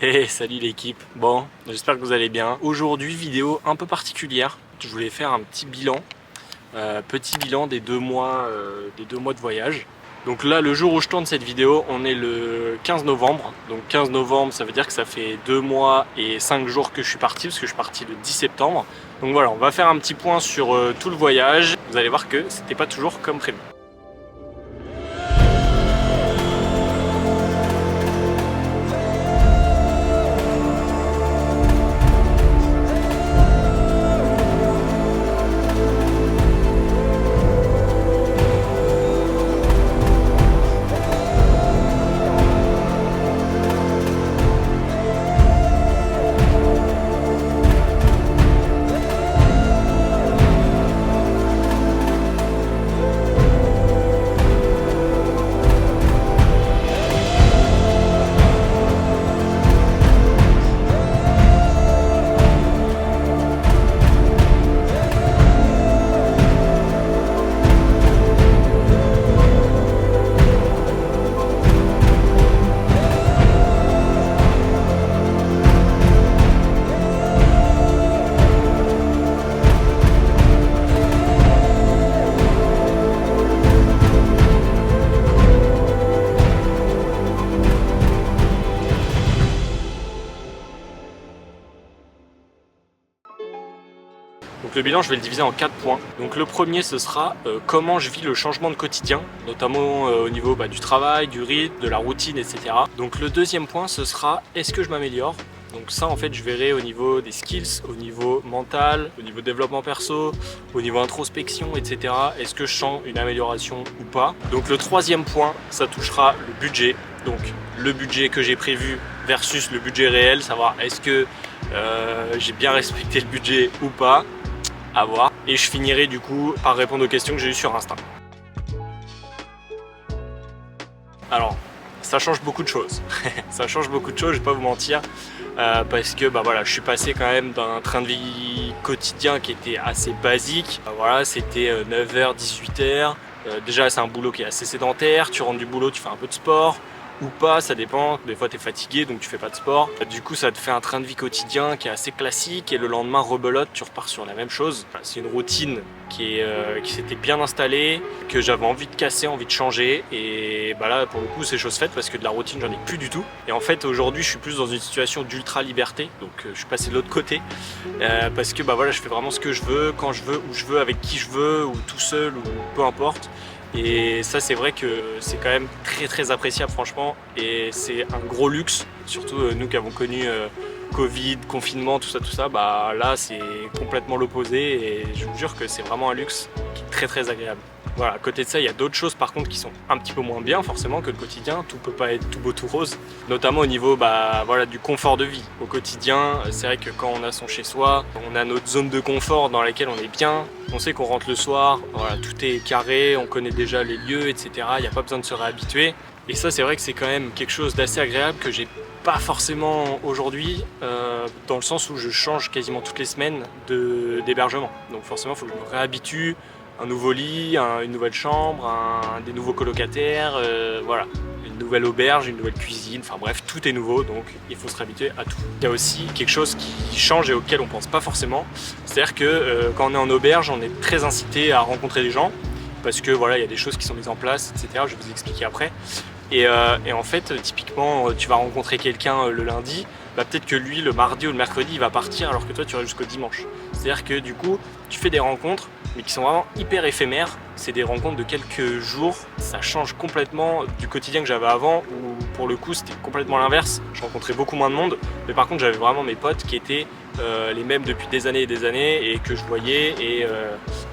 Hey, salut l'équipe. Bon, j'espère que vous allez bien. Aujourd'hui, vidéo un peu particulière. Je voulais faire un petit bilan, petit bilan des 2 mois, de voyage. Donc là, le jour où je tourne cette vidéo, on est le 15 novembre. Donc 15 novembre, ça veut dire que ça fait 2 mois et 5 jours que je suis parti, parce que je suis parti le 10 septembre. Donc voilà, on va faire un petit point sur tout le voyage. Vous allez voir que c'était pas toujours comme prévu. Donc le bilan, je vais le diviser en 4 points. Donc le premier, ce sera comment je vis le changement de quotidien, notamment au niveau du travail, du rythme, de la routine, etc. Donc le deuxième point, ce sera est-ce que je m'améliore? Donc ça, en fait, je verrai au niveau des skills, au niveau mental, au niveau développement perso, au niveau introspection, etc. Est-ce que je sens une amélioration ou pas? Donc le troisième point, ça touchera le budget. Donc le budget que j'ai prévu versus le budget réel, savoir est-ce que j'ai bien respecté le budget ou pas, à voir. Et je finirai du coup par répondre aux questions que j'ai eues sur Insta. Alors, ça change beaucoup de choses. Ça change beaucoup de choses, je vais pas vous mentir. Parce que voilà, je suis passé quand même d'un train de vie quotidien qui était assez basique. Voilà, c'était 9h, 18h. Déjà, c'est un boulot qui est assez sédentaire. Tu rentres du boulot, tu fais un peu de sport ou pas, ça dépend. Des fois, tu es fatigué, donc tu fais pas de sport. Du coup, ça te fait un train de vie quotidien qui est assez classique et le lendemain, rebelote, tu repars sur la même chose. C'est une routine qui s'était bien installée, que j'avais envie de casser, envie de changer. Et là, pour le coup, c'est chose faite parce que de la routine, j'en ai plus du tout. Et en fait, aujourd'hui, je suis plus dans une situation d'ultra liberté. Donc, je suis passé de l'autre côté parce que voilà, je fais vraiment ce que je veux, quand je veux, où je veux, avec qui je veux, ou tout seul, ou peu importe. Et ça, c'est vrai que c'est quand même très appréciable, franchement, et c'est un gros luxe, surtout nous qui avons connu Covid, confinement, tout ça, là c'est complètement l'opposé et je vous jure que c'est vraiment un luxe qui est très agréable. Voilà, à côté de ça, il y a d'autres choses par contre qui sont un petit peu moins bien forcément que le quotidien. Tout peut pas être tout beau tout rose, notamment au niveau voilà, du confort de vie. Au quotidien, c'est vrai que quand on a son chez-soi, on a notre zone de confort dans laquelle on est bien. On sait qu'on rentre le soir, voilà, tout est carré, on connaît déjà les lieux, etc. Il n'y a pas besoin de se réhabituer. Et ça, c'est vrai que c'est quand même quelque chose d'assez agréable que j'ai pas forcément aujourd'hui, dans le sens où je change quasiment toutes les semaines d'hébergement. Donc forcément, il faut que je me réhabitue. Un nouveau lit, une nouvelle chambre, des nouveaux colocataires, voilà, une nouvelle auberge, une nouvelle cuisine, enfin bref, tout est nouveau, donc il faut se réhabituer à tout. Il y a aussi quelque chose qui change et auquel on pense pas forcément, c'est-à-dire que quand on est en auberge, on est très incité à rencontrer des gens, parce que voilà, il y a des choses qui sont mises en place, etc. Je vais vous expliquer après. Et en fait, typiquement, tu vas rencontrer quelqu'un le lundi, peut-être que lui, le mardi ou le mercredi, il va partir alors que toi, tu restes jusqu'au dimanche. C'est-à-dire que du coup, tu fais des rencontres, mais qui sont vraiment hyper éphémères. C'est des rencontres de quelques jours. Ça change complètement du quotidien que j'avais avant, où pour le coup, c'était complètement l'inverse. Je rencontrais beaucoup moins de monde, mais par contre, j'avais vraiment mes potes qui étaient les mêmes depuis des années et des années, et que je voyais, et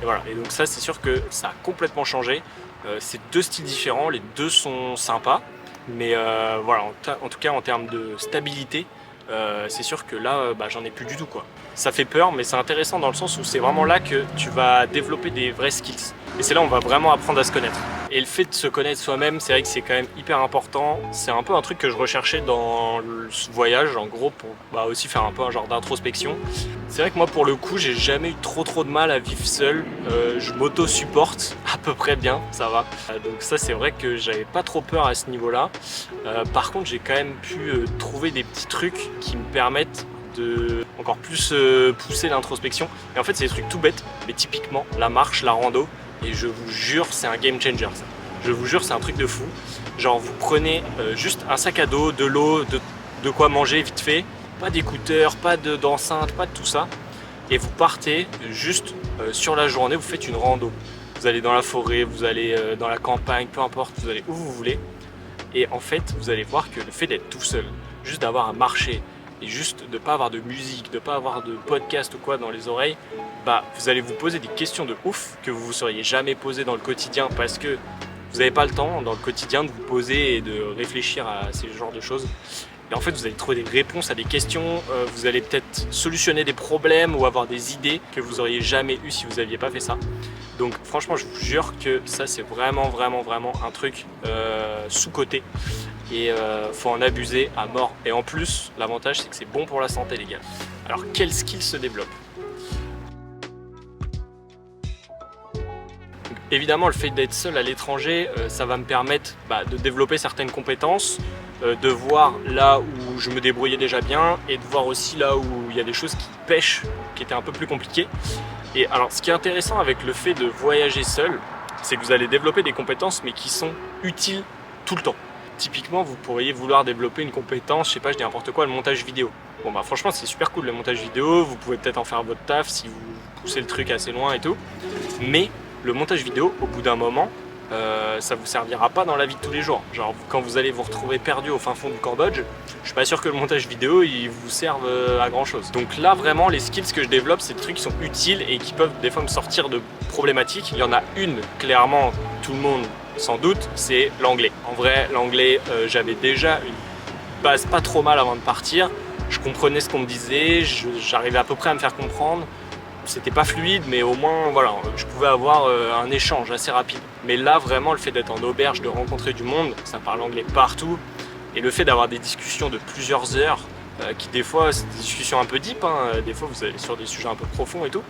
voilà. Et donc ça, c'est sûr que ça a complètement changé. C'est deux styles différents, les deux sont sympas, mais voilà, en tout cas en termes de stabilité, c'est sûr que là, j'en ai plus du tout, quoi. Ça fait peur, mais c'est intéressant dans le sens où c'est vraiment là que tu vas développer des vrais skills. Et c'est là où on va vraiment apprendre à se connaître. Et le fait de se connaître soi-même, c'est vrai que c'est quand même hyper important. C'est un peu un truc que je recherchais dans ce voyage, en gros, pour aussi faire un peu un genre d'introspection. C'est vrai que moi, pour le coup, j'ai jamais eu trop de mal à vivre seul. Je m'auto-supporte à peu près bien, ça va. Donc ça, c'est vrai que j'avais pas trop peur à ce niveau-là. Par contre, j'ai quand même pu trouver des petits trucs qui me permettent de encore plus pousser l'introspection. Et en fait, c'est des trucs tout bêtes, mais typiquement, la marche, la rando. Et je vous jure, c'est un game changer ça. Je vous jure, c'est un truc de fou. Genre vous prenez juste un sac à dos, de l'eau, de quoi manger vite fait, pas d'écouteurs, pas d'enceinte, pas de tout ça. Et vous partez juste sur la journée, vous faites une rando. Vous allez dans la forêt, vous allez dans la campagne, peu importe, vous allez où vous voulez. Et en fait, vous allez voir que le fait d'être tout seul, juste d'avoir à marcher, et juste de ne pas avoir de musique, de ne pas avoir de podcast ou quoi dans les oreilles, vous allez vous poser des questions de ouf que vous ne vous seriez jamais posées dans le quotidien parce que vous n'avez pas le temps dans le quotidien de vous poser et de réfléchir à ces genres de choses. Et en fait, vous allez trouver des réponses à des questions, vous allez peut-être solutionner des problèmes ou avoir des idées que vous n'auriez jamais eues si vous n'aviez pas fait ça. Donc franchement, je vous jure que ça, c'est vraiment un truc sous-coté. Et faut en abuser à mort. Et en plus, l'avantage, c'est que c'est bon pour la santé, les gars. Alors, quel skill se développe? Évidemment, le fait d'être seul à l'étranger, ça va me permettre de développer certaines compétences, de voir là où je me débrouillais déjà bien et de voir aussi là où il y a des choses qui pêchent, qui étaient un peu plus compliquées. Et alors, ce qui est intéressant avec le fait de voyager seul, c'est que vous allez développer des compétences mais qui sont utiles tout le temps. Typiquement, vous pourriez vouloir développer une compétence, je sais pas, je dis n'importe quoi, le montage vidéo. Bon franchement, c'est super cool le montage vidéo, vous pouvez peut-être en faire votre taf si vous poussez le truc assez loin et tout. Mais le montage vidéo, au bout d'un moment, ça vous servira pas dans la vie de tous les jours. Genre quand vous allez vous retrouver perdu au fin fond du Cambodge, je suis pas sûr que le montage vidéo il vous serve à grand chose. Donc là vraiment les skills que je développe, c'est des trucs qui sont utiles et qui peuvent des fois me sortir de problématiques. Il y en a une clairement, tout le monde sans doute, c'est l'anglais. En vrai l'anglais, j'avais déjà une base pas trop mal avant de partir. Je comprenais ce qu'on me disait, j'arrivais à peu près à me faire comprendre. C'était pas fluide, mais au moins voilà, je pouvais avoir un échange assez rapide. Mais là vraiment le fait d'être en auberge, de rencontrer du monde, ça parle anglais partout, et le fait d'avoir des discussions de plusieurs heures, qui des fois c'est des discussions un peu deep, des fois vous allez sur des sujets un peu profonds et tout,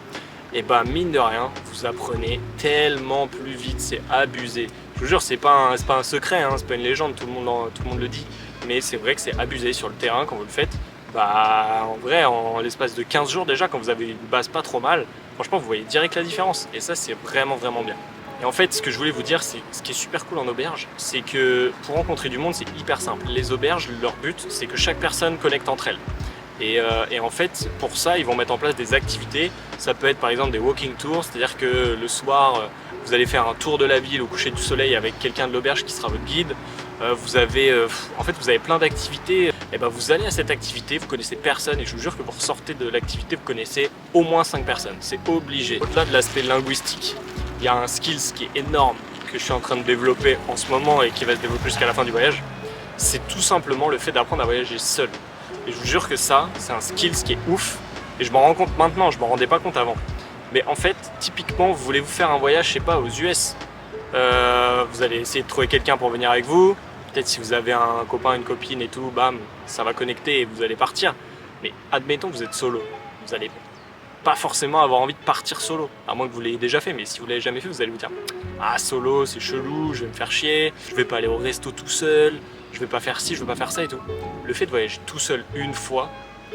et mine de rien, vous apprenez tellement plus vite, c'est abusé. Je vous jure, c'est pas un secret, c'est pas une légende, tout le monde le dit, mais c'est vrai que c'est abusé sur le terrain quand vous le faites. En vrai, en l'espace de 15 jours déjà, quand vous avez une base pas trop mal, franchement vous voyez direct la différence et ça c'est vraiment bien. Et en fait ce que je voulais vous dire, c'est ce qui est super cool en auberge, c'est que pour rencontrer du monde c'est hyper simple. Les auberges, leur but c'est que chaque personne connecte entre elles. Et en fait pour ça ils vont mettre en place des activités. Ça peut être par exemple des walking tours, c'est-à-dire que le soir vous allez faire un tour de la ville au coucher du soleil avec quelqu'un de l'auberge qui sera votre guide. Vous avez plein d'activités. Et vous allez à cette activité, vous connaissez personne et je vous jure que vous ressortez de l'activité, vous connaissez au moins 5 personnes, c'est obligé. Au-delà de l'aspect linguistique, il y a un skills qui est énorme que je suis en train de développer en ce moment et qui va se développer jusqu'à la fin du voyage. C'est tout simplement le fait d'apprendre à voyager seul. Et je vous jure que ça, c'est un skills qui est ouf et je m'en rends compte maintenant, je m'en rendais pas compte avant. Mais en fait, typiquement, vous voulez vous faire un voyage, je sais pas, aux US. Vous allez essayer de trouver quelqu'un pour venir avec vous. Peut-être si vous avez un copain, une copine et tout, bam, ça va connecter et vous allez partir. Mais admettons que vous êtes solo. Vous n'allez pas forcément avoir envie de partir solo, à moins que vous l'ayez déjà fait. Mais si vous l'avez jamais fait, vous allez vous dire ah, solo, c'est chelou, je vais me faire chier, je vais pas aller au resto tout seul, je vais pas faire ci, je vais pas faire ça et tout. Le fait de voyager tout seul une fois,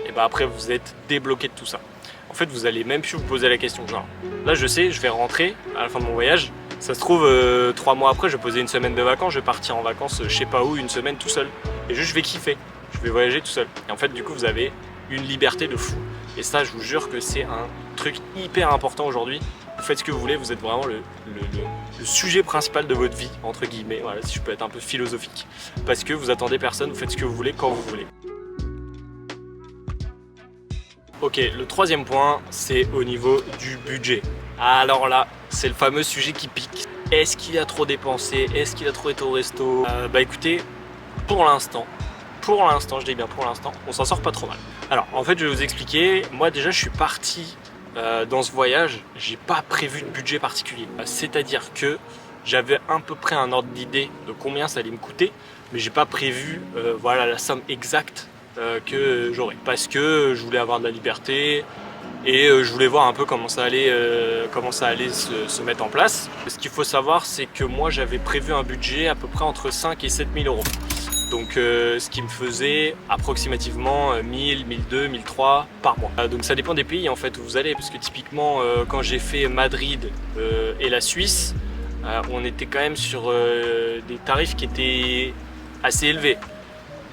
et après vous êtes débloqué de tout ça. En fait, vous allez même plus vous poser la question genre, là je sais, je vais rentrer à la fin de mon voyage. Ça se trouve, 3 mois après, je vais poser une semaine de vacances, je vais partir en vacances, je sais pas où, une semaine tout seul. Et juste, je vais kiffer, je vais voyager tout seul. Et en fait, du coup, vous avez une liberté de fou. Et ça, je vous jure que c'est un truc hyper important aujourd'hui. Vous faites ce que vous voulez, vous êtes vraiment le sujet principal de votre vie, entre guillemets, voilà, si je peux être un peu philosophique. Parce que vous attendez personne, vous faites ce que vous voulez quand vous voulez. Ok, le troisième point, c'est au niveau du budget. Alors là, c'est le fameux sujet qui pique. Est-ce qu'il a trop dépensé? Est-ce qu'il a trop été au resto? Écoutez, pour l'instant, je dis bien pour l'instant, on s'en sort pas trop mal. Alors, en fait, je vais vous expliquer. Moi, déjà, je suis parti dans ce voyage, j'ai pas prévu de budget particulier. C'est-à-dire que j'avais à peu près un ordre d'idée de combien ça allait me coûter, mais j'ai pas prévu voilà, la somme exacte que j'aurais. Parce que je voulais avoir de la liberté et je voulais voir un peu comment ça allait se mettre en place. Ce qu'il faut savoir, c'est que moi j'avais prévu un budget à peu près entre 5 et 7 000 euros. Donc ce qui me faisait approximativement 1000, 1200, 1300 par mois. Donc ça dépend des pays en fait où vous allez, parce que typiquement quand j'ai fait Madrid et la Suisse, on était quand même sur des tarifs qui étaient assez élevés.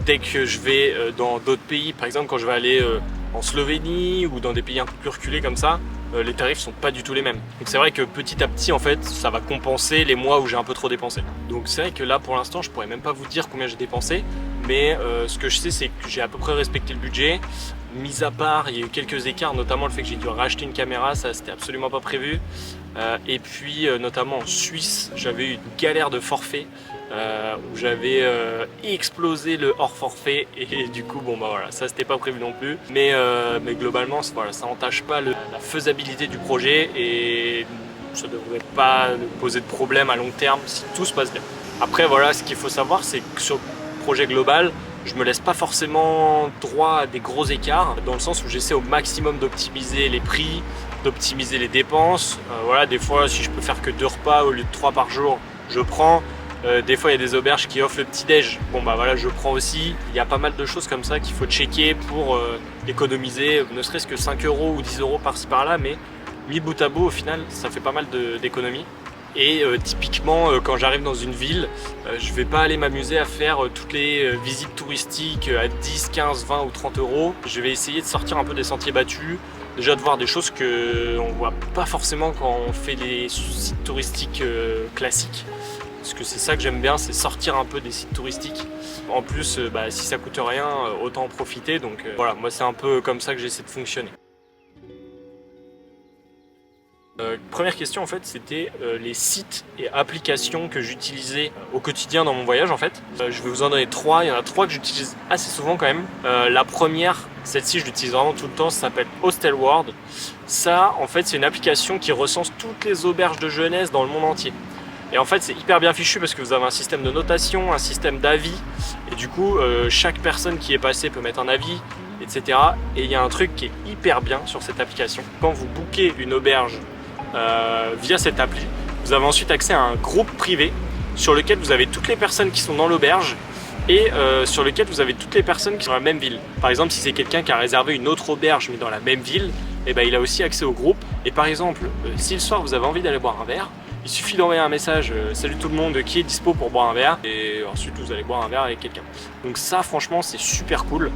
Dès que je vais dans d'autres pays, par exemple quand je vais aller en Slovénie ou dans des pays un peu plus reculés comme ça, les tarifs sont pas du tout les mêmes. Donc c'est vrai que petit à petit en fait ça va compenser les mois où j'ai un peu trop dépensé. Donc c'est vrai que là pour l'instant je pourrais même pas vous dire combien j'ai dépensé, mais ce que je sais c'est que j'ai à peu près respecté le budget. Mis à part, il y a eu quelques écarts, notamment le fait que j'ai dû racheter une caméra, ça c'était absolument pas prévu. Et puis notamment en Suisse, j'avais eu une galère de forfait où j'avais explosé le hors forfait et du coup bon bah voilà, ça c'était pas prévu non plus. Mais globalement voilà, ça entache pas la faisabilité du projet et ça devrait pas poser de problème à long terme si tout se passe bien. Après voilà, ce qu'il faut savoir c'est que sur le projet global, je me laisse pas forcément droit à des gros écarts, dans le sens où j'essaie au maximum d'optimiser les prix, d'optimiser les dépenses. Voilà, des fois si je peux faire que 2 repas au lieu de 3 par jour, je prends. Des fois il y a des auberges qui offrent le petit déj, bon bah voilà, je prends aussi. Il y a pas mal de choses comme ça qu'il faut checker pour économiser ne serait-ce que 5 euros ou 10 euros par-ci par-là, mais mis bout à bout au final ça fait pas mal d'économies. Et typiquement quand j'arrive dans une ville, je vais pas aller m'amuser à faire toutes les visites touristiques à 10, 15, 20 ou 30 euros. Je vais essayer de sortir un peu des sentiers battus, déjà de voir des choses qu'on voit pas forcément quand on fait les sites touristiques classiques. Parce que c'est ça que j'aime bien, c'est sortir un peu des sites touristiques. En plus, si ça coûte rien, autant en profiter. Donc voilà, moi c'est un peu comme ça que j'essaie de fonctionner. Première question en fait, c'était les sites et applications que j'utilisais au quotidien dans mon voyage en fait. Je vais vous en donner 3, il y en a 3 que j'utilise assez souvent quand même. La première, celle-ci je l'utilise vraiment tout le temps, ça s'appelle Hostelworld. Ça en fait c'est une application qui recense toutes les auberges de jeunesse dans le monde entier. Et en fait c'est hyper bien fichu parce que vous avez un système de notation, un système d'avis, et du coup chaque personne qui est passée peut mettre un avis, etc. Et il y a un truc qui est hyper bien sur cette application. Quand vous bookez une auberge via cette appli, vous avez ensuite accès à un groupe privé sur lequel vous avez toutes les personnes qui sont dans l'auberge et sur lequel vous avez toutes les personnes qui sont dans la même ville. Par exemple, si c'est quelqu'un qui a réservé une autre auberge mais dans la même ville, et il a aussi accès au groupe. Et par exemple, si le soir vous avez envie d'aller boire un verre, il suffit d'envoyer un message salut tout le monde, qui est dispo pour boire un verre, et ensuite vous allez boire un verre avec quelqu'un. Donc ça franchement c'est super cool.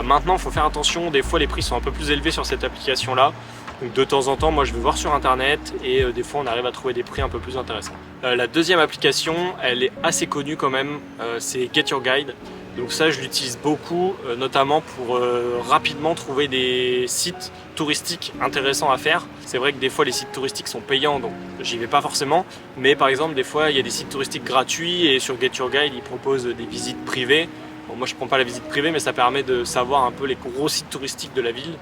Maintenant il faut faire attention, des fois les prix sont un peu plus élevés sur cette application là. Donc de temps en temps moi je vais voir sur internet et des fois on arrive à trouver des prix un peu plus intéressants. La deuxième application, elle est assez connue quand même, c'est Get Your Guide. Donc ça je l'utilise beaucoup, notamment pour rapidement trouver des sites touristiques intéressants à faire. C'est vrai que des fois les sites touristiques sont payants, donc j'y vais pas forcément. Mais par exemple des fois il y a des sites touristiques gratuits et sur Get Your Guide ils proposent des visites privées. Bon, moi je prends pas la visite privée, mais ça permet de savoir un peu les gros sites touristiques de la ville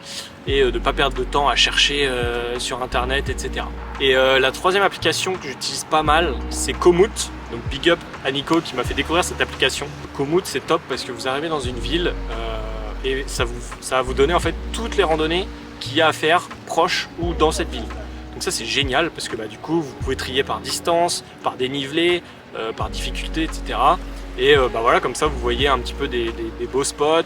et de pas perdre de temps à chercher sur internet, etc. Et la troisième application que j'utilise pas mal, c'est Komoot. Donc big up à Nico qui m'a fait découvrir cette application. Komoot c'est top parce que vous arrivez dans une ville et ça va vous donner en fait toutes les randonnées qu'il y a à faire proche ou dans cette ville. Donc ça c'est génial parce que du coup vous pouvez trier par distance, par dénivelé, par difficulté, etc. Et voilà, comme ça vous voyez un petit peu des beaux spots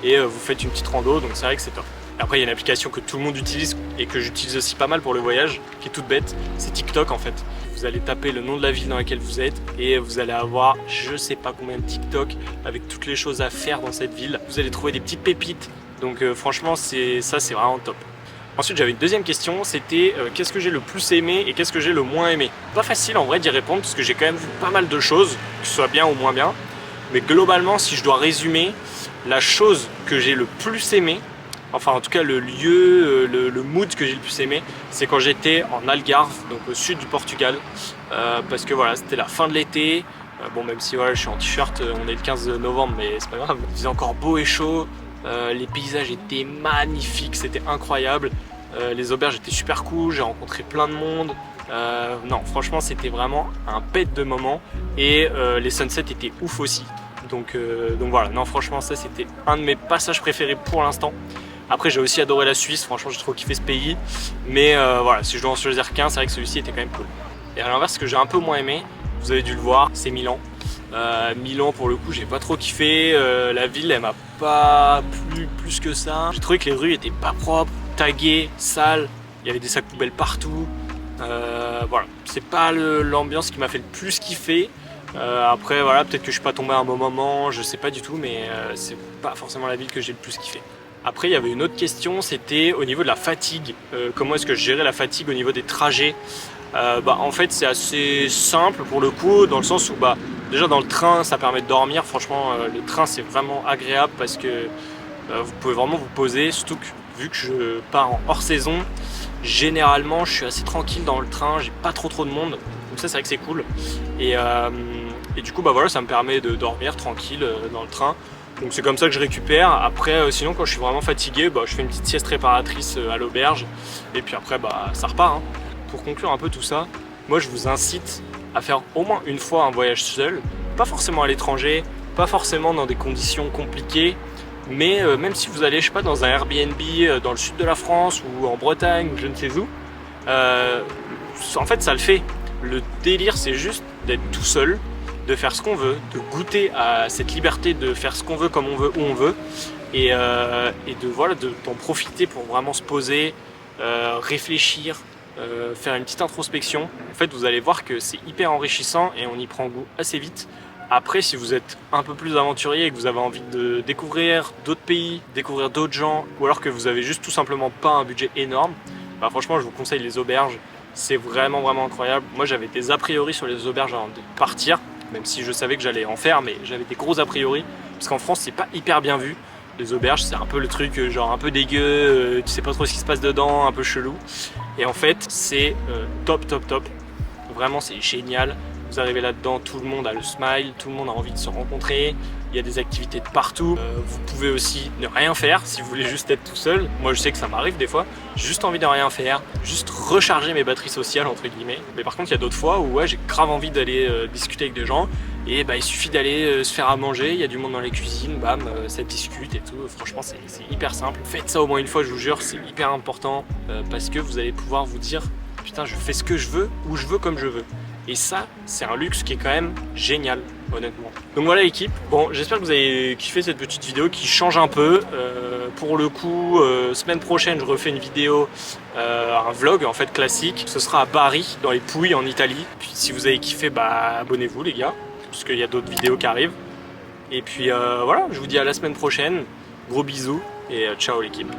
et vous faites une petite rando, donc c'est vrai que c'est top. Après il y a une application que tout le monde utilise et que j'utilise aussi pas mal pour le voyage, qui est toute bête, c'est TikTok en fait. Vous allez taper le nom de la ville dans laquelle vous êtes et vous allez avoir je sais pas combien de TikTok avec toutes les choses à faire dans cette ville. Vous allez trouver des petites pépites, donc franchement c'est vraiment top. Ensuite j'avais une deuxième question, c'était qu'est-ce que j'ai le plus aimé et qu'est-ce que j'ai le moins aimé. Pas facile en vrai d'y répondre parce que j'ai quand même vu pas mal de choses, que ce soit bien ou moins bien. Mais globalement si je dois résumer, la chose que j'ai le plus aimé, enfin en tout cas le lieu, le mood que j'ai le plus aimé, c'est quand j'étais en Algarve, donc au sud du Portugal. Parce que voilà, c'était la fin de l'été. Bon même si voilà, je suis en t-shirt, on est le 15 novembre mais c'est pas grave. Il faisait encore beau et chaud. Les paysages étaient magnifiques, c'était incroyable. Les auberges étaient super cool, j'ai rencontré plein de monde. Non, franchement, c'était vraiment un pet de moment. Et les sunsets étaient ouf aussi. Donc voilà, non, franchement, ça c'était un de mes passages préférés pour l'instant. Après, j'ai aussi adoré la Suisse, franchement, j'ai trop kiffé ce pays. Mais voilà, si je dois en choisir qu'un, c'est vrai que celui-ci était quand même cool. Et à l'inverse, ce que j'ai un peu moins aimé, vous avez dû le voir, c'est Milan. Milan, pour le coup, j'ai pas trop kiffé. La ville, elle m'a pas plu plus que ça. J'ai trouvé que les rues étaient pas propres, taguées, sales. Il y avait des sacs poubelles partout. Voilà, c'est pas l'ambiance qui m'a fait le plus kiffer. Après, voilà, peut-être que je suis pas tombé à un bon moment, je sais pas du tout, mais c'est pas forcément la ville que j'ai le plus kiffé. Après, il y avait une autre question, c'était au niveau de la fatigue. Comment est-ce que je gérais la fatigue au niveau des trajets? En fait, c'est assez simple pour le coup, dans le sens où déjà dans le train, ça permet de dormir. Franchement, le train, c'est vraiment agréable parce que vous pouvez vraiment vous poser, surtout que vu que je pars en hors saison, généralement, je suis assez tranquille dans le train, j'ai pas trop de monde. Donc ça, c'est vrai que c'est cool. Et du coup, voilà, ça me permet de dormir tranquille dans le train. Donc c'est comme ça que je récupère. Après, sinon quand je suis vraiment fatigué, je fais une petite sieste réparatrice à l'auberge. Et puis après, ça repart. Hein. Pour conclure un peu tout ça, moi je vous incite à faire au moins une fois un voyage seul. Pas forcément à l'étranger, pas forcément dans des conditions compliquées. Mais même si vous allez, je sais pas, dans un Airbnb dans le sud de la France ou en Bretagne ou je ne sais où, en fait ça le fait. Le délire, c'est juste d'être tout seul, de faire ce qu'on veut, de goûter à cette liberté de faire ce qu'on veut, comme on veut, où on veut, et d'en profiter pour vraiment se poser, réfléchir, faire une petite introspection. En fait, vous allez voir que c'est hyper enrichissant et on y prend goût assez vite. Après, si vous êtes un peu plus aventurier et que vous avez envie de découvrir d'autres pays, découvrir d'autres gens, ou alors que vous avez juste tout simplement pas un budget énorme, franchement, je vous conseille les auberges. C'est vraiment incroyable. Moi, j'avais des a priori sur les auberges avant de partir, même si je savais que j'allais en faire, mais j'avais des gros a priori, parce qu'en France, c'est pas hyper bien vu. Les auberges, c'est un peu le truc genre un peu dégueu, tu sais pas trop ce qui se passe dedans, un peu chelou. Et en fait, c'est top. Vraiment, c'est génial. Vous arrivez là-dedans, tout le monde a le smile, tout le monde a envie de se rencontrer. Il y a des activités de partout. Vous pouvez aussi ne rien faire si vous voulez juste être tout seul. Moi, je sais que ça m'arrive des fois. J'ai juste envie de rien faire, juste recharger mes batteries sociales, entre guillemets. Mais par contre, il y a d'autres fois où j'ai grave envie d'aller discuter avec des gens. Et il suffit d'aller se faire à manger. Il y a du monde dans les cuisines, bam, ça discute et tout. Franchement, c'est hyper simple. Faites ça au moins une fois, je vous jure, c'est hyper important. Parce que vous allez pouvoir vous dire, putain, je fais ce que je veux, où je veux, comme je veux. Et ça, c'est un luxe qui est quand même génial, honnêtement. Donc voilà l'équipe. Bon, j'espère que vous avez kiffé cette petite vidéo qui change un peu. Pour le coup, semaine prochaine, je refais une vidéo, un vlog en fait classique. Ce sera à Bari, dans les Pouilles, en Italie. Puis si vous avez kiffé, abonnez-vous les gars, parce qu'il y a d'autres vidéos qui arrivent. Et puis voilà, je vous dis à la semaine prochaine. Gros bisous et ciao l'équipe.